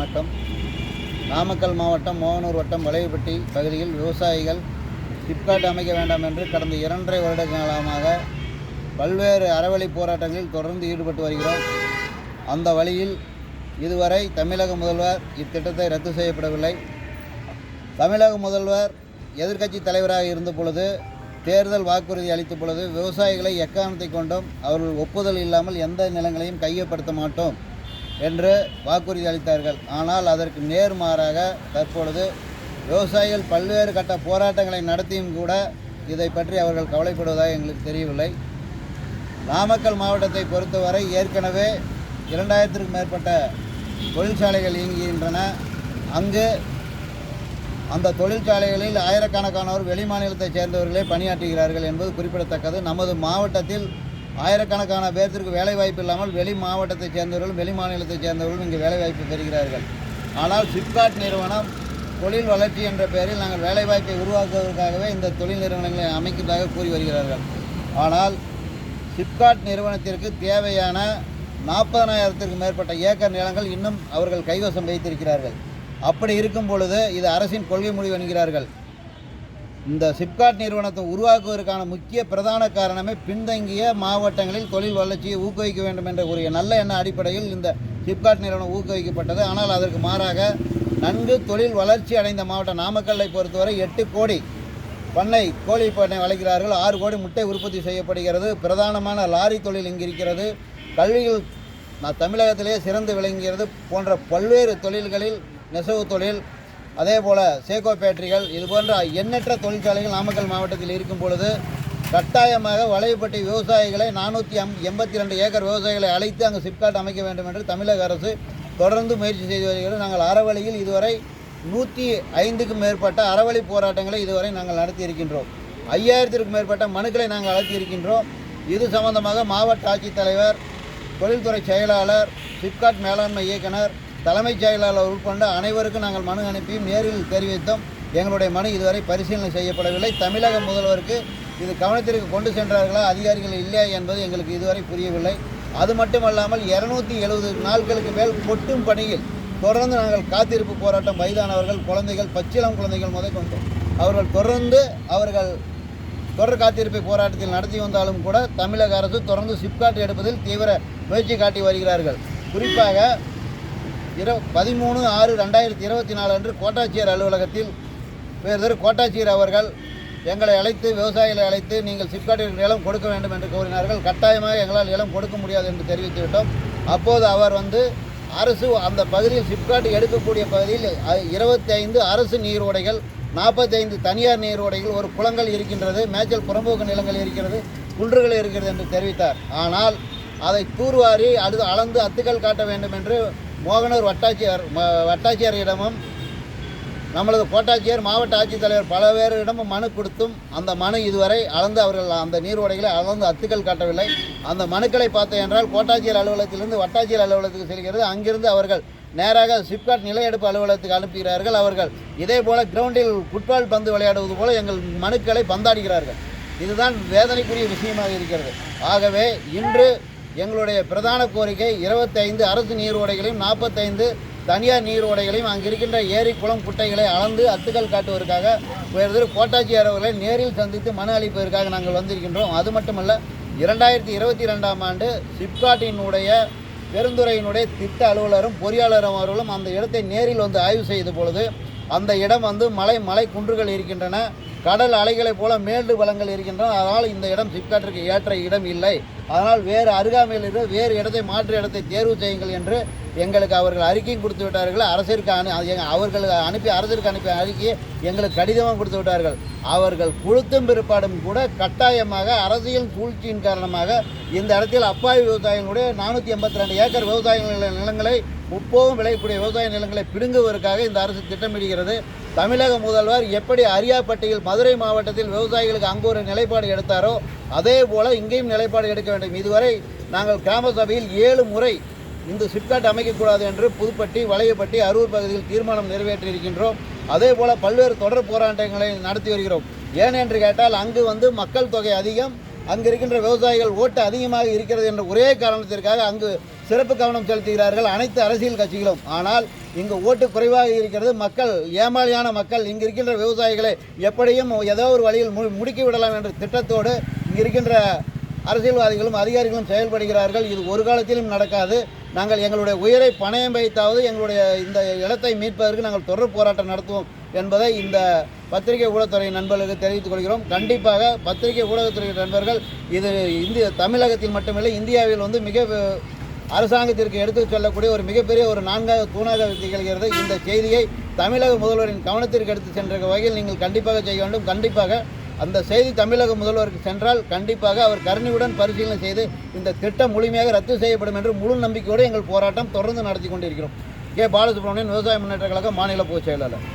வணக்கம். நாமக்கல் மாவட்டம் மோகனூர் வட்டம் வளையப்பட்டி பகுதியில் விவசாயிகள் சிப்காட் அமைக்க வேண்டாம் என்று கடந்த 2.5 வருட காலமாக பல்வேறு அறவழி போராட்டங்களில் தொடர்ந்து ஈடுபட்டு வருகிறோம். அந்த வழியில் இதுவரை தமிழக முதல்வர் இத்திட்டத்தை ரத்து செய்யப்படவில்லை. தமிழக முதல்வர் எதிர்க்கட்சி தலைவராக இருந்த பொழுது தேர்தல் வாக்குறுதி அளித்த பொழுது விவசாயிகளை எக்காரணத்தை கொண்டும் அவர்கள் ஒப்புதல் இல்லாமல் எந்த நிலங்களையும் கையப்படுத்த மாட்டோம் என்று வாக்குறுதி அளித்தார்கள். ஆனால் அதற்கு நேர்மாறாக தற்பொழுது விவசாயிகள் பல்வேறு கட்ட போராட்டங்களை நடத்தியும் கூட இதை பற்றி அவர்கள் கவலைப்படுவதாக எங்களுக்கு தெரியவில்லை. நாமக்கல் மாவட்டத்தை பொறுத்தவரை ஏற்கனவே 2000க்கும் மேற்பட்ட தொழிற்சாலைகள் இயங்குகின்றன. அங்கு அந்த தொழிற்சாலைகளில் ஆயிரக்கணக்கானோர் வெளிமாநிலத்தைச் சேர்ந்தவர்களே பணியாற்றுகிறார்கள் என்பது குறிப்பிடத்தக்கது. நமது மாவட்டத்தில் ஆயிரக்கணக்கான பேர்த்திற்கு வேலைவாய்ப்பு இல்லாமல் வெளி மாவட்டத்தைச் சேர்ந்தவர்களும் வெளி மாநிலத்தைச் சேர்ந்தவர்களும் இங்கு வேலைவாய்ப்பு பெறுகிறார்கள். ஆனால் சிப்காட் நிறுவனம் தொழில் வளர்ச்சி என்ற பெயரில் நாங்கள் வேலைவாய்ப்பை உருவாக்குவதற்காகவே இந்த தொழில் நிறுவனங்களை அமைக்கிறதாக கூறி வருகிறார்கள். ஆனால் சிப்காட் நிறுவனத்திற்கு தேவையான 40,000த்திற்கும் மேற்பட்ட ஏக்கர் நிலங்கள் இன்னும் அவர்கள் கைவசம் வைத்திருக்கிறார்கள். அப்படி இருக்கும் பொழுது இது அரசின் கொள்கை முடிவு என்கிறார்கள். இந்த சிப்காட் நிறுவனத்தை உருவாக்குவதற்கான முக்கிய பிரதான காரணமே பின்தங்கிய மாவட்டங்களில் தொழில் வளர்ச்சியை ஊக்குவிக்க வேண்டும் என்ற ஒரு நல்ல எண்ண அடிப்படையில் இந்த சிப்காட் நிறுவனம் ஊக்குவிக்கப்பட்டது. ஆனால் அதற்கு மாறாக நன்கு தொழில் வளர்ச்சி அடைந்த மாவட்டம் நாமக்கல்லை பொறுத்தவரை 8 கோடி கோழி பண்ணை வளர்க்கிறார்கள். 6 கோடி முட்டை உற்பத்தி செய்யப்படுகிறது. பிரதானமான லாரி தொழில் இங்கு இருக்கிறது. கல்வியில் தமிழகத்திலே சிறந்து விளங்குகிறது. போன்ற பல்வேறு தொழில்களில் நெசவு தொழில், அதே போல் சேகோ பேட்டரிகள், இது போன்ற எண்ணற்ற தொழிற்சாலைகள் நாமக்கல் மாவட்டத்தில் இருக்கும் பொழுது கட்டாயமாக வளையப்பட்டி விவசாயிகளை 482 ஏக்கர் விவசாயிகளை அழைத்து அங்கு சிப்காட் அமைக்க வேண்டும் என்று தமிழக அரசு தொடர்ந்து முயற்சி செய்து வருகிறது. நாங்கள் அறவழியில் இதுவரை 105க்கும் மேற்பட்ட அறவழி போராட்டங்களை இதுவரை நாங்கள் நடத்தி இருக்கின்றோம். 5000த்திற்கும் மேற்பட்ட மனுக்களை நாங்கள் அழைத்து இருக்கின்றோம். இது சம்பந்தமாக மாவட்ட ஆட்சித்தலைவர், தொழில்துறை செயலாளர், சிப்காட் மேலாண்மை இயக்குனர், தலைமைச் செயலாளர் உட்கொண்ட அனைவருக்கும் நாங்கள் மனு அனுப்பியும் நேரில் தெரிவித்தோம். எங்களுடைய மனு இதுவரை பரிசீலனை செய்யப்படவில்லை. தமிழக முதல்வருக்கு இது கவனத்திற்கு கொண்டு சென்றார்களா, அதிகாரிகள் இல்லையா என்பது எங்களுக்கு இதுவரை புரியவில்லை. அது மட்டுமல்லாமல் 270 நாட்களுக்கு மேல் கொட்டும் பணியில் தொடர்ந்து நாங்கள் காத்திருப்பு போராட்டம், வயதானவர்கள், குழந்தைகள், பச்சிளம் குழந்தைகள் முதற்கொண்டு அவர்கள் தொடர் காத்திருப்பை போராட்டத்தில் நடத்தி வந்தாலும் கூட தமிழக அரசு தொடர்ந்து சிப்காட் எடுப்பதில் தீவிர முயற்சி காட்டி வருகிறார்கள். குறிப்பாக 13/6/2024 அன்று கோட்டாட்சியர் அலுவலகத்தில் கோட்டாட்சியர் அவர்கள் எங்களை அழைத்து, விவசாயிகளை அழைத்து, நீங்கள் சிப்காட்டிற்கு நிலம் கொடுக்க வேண்டும் என்று கூறினார்கள். கட்டாயமாக எங்களால் நிலம் கொடுக்க முடியாது என்று தெரிவித்துவிட்டோம். அப்போது அவர் அரசு அந்த பகுதியில் சிப்காட் எடுக்கக்கூடிய பகுதியில் 25 அரசு நீரோடைகள், 45 தனியார் நீரோடைகள், ஒரு குளங்கள் இருக்கின்றது, மேய்ச்சல் புறம்போக்கு நிலங்கள் இருக்கிறது, குன்றுகள் இருக்கிறது என்று தெரிவித்தார். ஆனால் அதை தூர்வாரி அளந்து அத்துக்கள் காட்ட வேண்டும் என்று மோகனூர் வட்டாட்சியரிடமும் நம்மளது கோட்டாட்சியர், மாவட்ட ஆட்சித்தலைவர் பல பேரிடமும் மனு கொடுத்தும் அந்த மனு இதுவரை அவர்கள் அந்த நீரோடைகளை அளந்து அத்துக்கள் காட்டவில்லை. அந்த மனுக்களை பார்த்தேன் என்றால் கோட்டாட்சியர் அலுவலகத்திலிருந்து வட்டாட்சியர் அலுவலகத்துக்கு செல்கிறது. அங்கிருந்து அவர்கள் நேராக சிப்காட் நில எடுப்பு அலுவலகத்துக்கு அனுப்புகிறார்கள். அவர்கள் இதே போல் கிரவுண்டில் ஃபுட்பால் பந்து விளையாடுவது போல எங்கள் மனுக்களை பந்தாடுகிறார்கள். இதுதான் வேதனைக்குரிய விஷயமாக இருக்கிறது. ஆகவே இன்று எங்களுடைய பிரதான கோரிக்கை 25 அரசு நீரோடைகளையும் 45 தனியார் நீரோடைகளையும் அங்கு இருக்கின்ற ஏரி, குளம், குட்டைகளை அளந்து அத்துக்கள் காட்டுவதற்காக கோட்டாட்சியர் அவர்களை நேரில் சந்தித்து மனு அளிப்பதற்காக நாங்கள் வந்திருக்கின்றோம். அது மட்டுமல்ல, 2022ஆம் ஆண்டு சிப்காட்டினுடைய பெருந்துறையினுடைய திட்ட அலுவலரும் பொறியாளரும் அவர்களும் அந்த இடத்தை நேரில் ஆய்வு செய்த பொழுது அந்த இடம் மலை குன்றுகள் இருக்கின்றன, கடல் அலைகளைப் போல மேடு வளங்கள் இருக்கின்றன. அதனால் இந்த இடம் சிப்காட்டிற்கு ஏற்ற இடம் இல்லை. அதனால் வேறு அருகாமையில் இருக்கிற வேறு இடத்தை, மாற்று இடத்தை தேர்வு செய்யுங்கள் என்று எங்களுக்கு அவர்கள் அறிக்கையும் கொடுத்து விட்டார்கள். அரசிற்கு அரசிற்கு அனுப்பிய அறிக்கையை எங்களுக்கு கடிதமாக கொடுத்து விட்டார்கள். அவர்கள் கொடுத்தும் பிற்பாடும் கூட கட்டாயமாக அரசியல் சூழ்ச்சியின் காரணமாக இந்த இடத்தில் அப்பாவி விவசாயிகளுடைய 482 ஏக்கர் விவசாய நிலங்களை, முப்போகம் விளையக்கூடிய விவசாய நிலங்களை பிடுங்குவதற்காக இந்த அரசு திட்டமிடுகிறது. தமிழக முதல்வர் எப்படி அரியாப்பட்டியில் மதுரை மாவட்டத்தில் விவசாயிகளுக்கு அங்கு ஒரு நிலைப்பாடு எடுத்தாரோ அதே போல் இங்கேயும் நிலைப்பாடு எடுக்க வேண்டும். இதுவரை நாங்கள் கிராம சபையில் 7 முறை இந்த சிப்காட் அமைக்கக்கூடாது என்று புதுப்பட்டி, வளையப்பட்டி, அரூர் பகுதியில் தீர்மானம் நிறைவேற்றியிருக்கின்றோம். அதே போல் பல்வேறு தொடர் போராட்டங்களை நடத்தி வருகிறோம். ஏனென்று கேட்டால் அங்கு மக்கள் தொகை அதிகம், அங்கு இருக்கின்ற விவசாயிகள் ஓட்டு அதிகமாக இருக்கிறது என்ற ஒரே காரணத்திற்காக அங்கு சிறப்பு கவனம் செலுத்துகிறார்கள் அனைத்து அரசியல் கட்சிகளும். ஆனால் இங்கு ஓட்டு குறைவாக இருக்கிறது. மக்கள் ஏமாளியான மக்கள் இங்கு இருக்கின்ற விவசாயிகளை எப்படியும் ஏதோ ஒரு வழியில் முடுக்கி விடலாம் என்ற திட்டத்தோடு இங்கு இருக்கின்ற அரசியல்வாதிகளும் அதிகாரிகளும் செயல்படுகிறார்கள். இது ஒரு காலத்திலும் நடக்காது. நாங்கள் எங்களுடைய உயிரை பணயம் வைத்தாவது எங்களுடைய இந்த இடத்தை மீட்பதற்கு நாங்கள் தொடர் போராட்டம் நடத்துவோம் என்பதை இந்த பத்திரிகை ஊடகத்துறை நண்பர்களுக்கு தெரிவித்துக் கொள்கிறோம். கண்டிப்பாக பத்திரிகை ஊடகத்துறை நண்பர்கள் இது தமிழகத்தில் மட்டுமில்லை, இந்தியாவில் மிக அரசாங்கத்திற்கு எடுத்துச் சொல்லக்கூடிய ஒரு மிகப்பெரிய ஒரு நான்காவது தூணாக திகழ்கிறது. இந்த செய்தியை தமிழக முதல்வரின் கவனத்திற்கு எடுத்து சென்ற வகையில் நீங்கள் கண்டிப்பாக செய்ய வேண்டும். கண்டிப்பாக அந்த செய்தி தமிழக முதல்வருக்கு சென்றால் கண்டிப்பாக அவர் கருணையுடன் பரிசீலனை செய்து இந்த திட்டம் முழுமையாக ரத்து செய்யப்படும் என்று முழு நம்பிக்கையோடு எங்கள் போராட்டம் தொடர்ந்து நடத்தி கொண்டிருக்கிறோம். கே. பாலசுப்ரமணியன், விவசாய முன்னேற்ற கழக மாநில பொதுச் செயலாளர்.